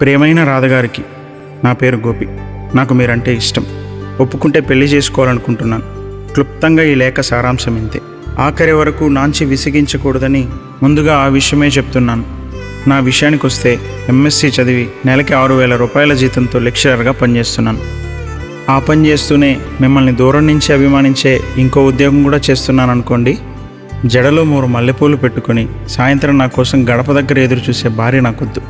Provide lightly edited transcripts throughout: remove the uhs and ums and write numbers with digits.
ప్రియమైన రాధగారికి, నా పేరు గోపి. నాకు మీరంటే ఇష్టం. ఒప్పుకుంటే పెళ్లి చేసుకోవాలనుకుంటున్నాను. క్లుప్తంగా ఈ లేఖ సారాంశం ఇంతే. ఆఖరి వరకు నాంచి విసిగించకూడదని ముందుగా ఆ విషయమే చెప్తున్నాను. నా విషయానికి వస్తే ఎంఎస్సి చదివి నెలకి 6,000 రూపాయల జీతంతో లెక్చరర్గా పనిచేస్తున్నాను. ఆ పని చేస్తూనే మిమ్మల్ని దూరం నుంచి అభిమానించే ఇంకో ఉద్యోగం కూడా చేస్తున్నాను అనుకోండి. జడలో 3 మల్లెపూలు పెట్టుకొని సాయంత్రం నా కోసం గడప దగ్గర ఎదురు చూసే భార్య నాకొద్దు.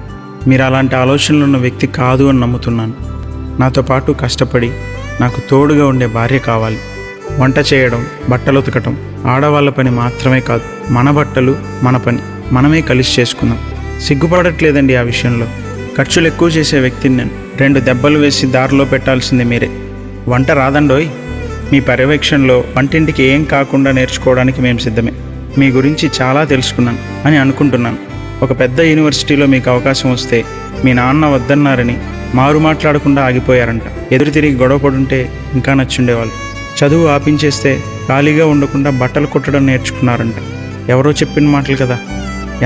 మీరు అలాంటి ఆలోచనలు ఉన్న వ్యక్తి కాదు అని నమ్ముతున్నాను. నాతో పాటు కష్టపడి నాకు తోడుగా ఉండే భార్య కావాలి. వంట చేయడం, బట్టలు ఉతకటం ఆడవాళ్ళ పని మాత్రమే కాదు. మన బట్టలు మన పని మనమే కలిసి చేసుకుందాం. సిగ్గుపడట్లేదండి ఆ విషయంలో. ఖర్చులు ఎక్కువ చేసే వ్యక్తిని నేను. 2 దెబ్బలు వేసి దారిలో పెట్టాల్సింది మీరే. వంట రాదండోయ్. మీ పర్యవేక్షణలో వంటింటికి ఏం కాకుండా నేర్చుకోవడానికి మేము సిద్ధమే. మీ గురించి చాలా తెలుసుకున్నాను అని అనుకుంటున్నాను. ఒక పెద్ద యూనివర్సిటీలో మీకు అవకాశం వస్తే మీ నాన్న వద్దన్నారని మారు మాట్లాడకుండా ఆగిపోయారంట. ఎదురు తిరిగి గొడవపడుంటే ఇంకా నచ్చుండేవాళ్ళు. చదువు ఆపించేస్తే ఖాళీగా ఉండకుండా బట్టలు కుట్టడం నేర్చుకున్నారంట. ఎవరో చెప్పిన మాటలు కదా,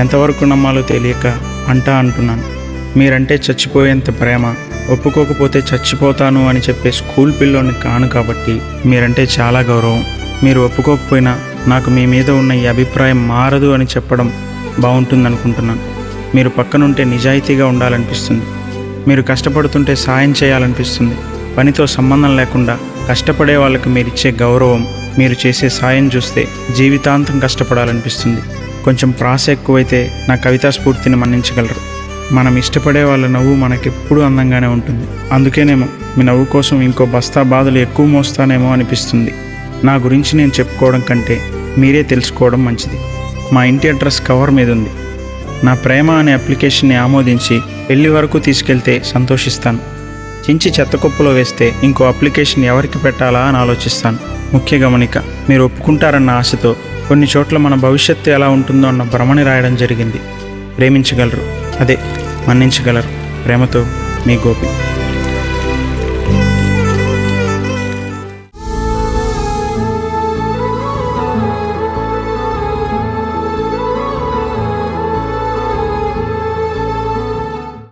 ఎంతవరకు నమ్మాలో తెలియక అంటున్నాను. మీరంటే చచ్చిపోయేంత ప్రేమ, ఒప్పుకోకపోతే చచ్చిపోతాను అని చెప్పే స్కూల్ పిల్లోని కాను కాబట్టి మీరంటే చాలా గౌరవం. మీరు ఒప్పుకోకపోయినా నాకు మీ మీద ఉన్న ఈ అభిప్రాయం మారదు అని చెప్పడం బాగుంటుందనుకుంటున్నాను. మీరు పక్కనుంటే నిజాయితీగా ఉండాలనిపిస్తుంది. మీరు కష్టపడుతుంటే సాయం చేయాలనిపిస్తుంది. పనితో సంబంధం లేకుండా కష్టపడే వాళ్ళకి మీరిచ్చే గౌరవం, మీరు చేసే సాయం చూస్తే జీవితాంతం కష్టపడాలనిపిస్తుంది. కొంచెం ప్రాస ఎక్కువైతే నా కవితా స్ఫూర్తిని మన్నించగలరు. మనం ఇష్టపడే వాళ్ళ నవ్వు మనకెప్పుడూ అందంగానే ఉంటుంది. అందుకేనేమో మీ నవ్వు కోసం ఇంకో బస్తా బాధలు ఎక్కువ మోస్తానేమో అనిపిస్తుంది. నా గురించి నేను చెప్పుకోవడం కంటే మీరే తెలుసుకోవడం మంచిది. మా ఇంటి అడ్రస్ కవర్ మీద ఉంది. నా ప్రేమ అనే అప్లికేషన్ని ఆమోదించి పెళ్లి వరకు తీసుకెళ్తే సంతోషిస్తాను. చించి చెత్తకుప్పలో వేస్తే ఇంకో అప్లికేషన్ ఎవరికి పెట్టాలా అని ఆలోచిస్తాను. ముఖ్య గమనిక, మీరు ఒప్పుకుంటారన్న ఆశతో కొన్ని చోట్ల మన భవిష్యత్తు ఎలా ఉంటుందో అన్న భ్రమని రాయడం జరిగింది. ప్రేమించగలరు, అదే మన్నించగలరు. ప్రేమతో, మీ గోపి.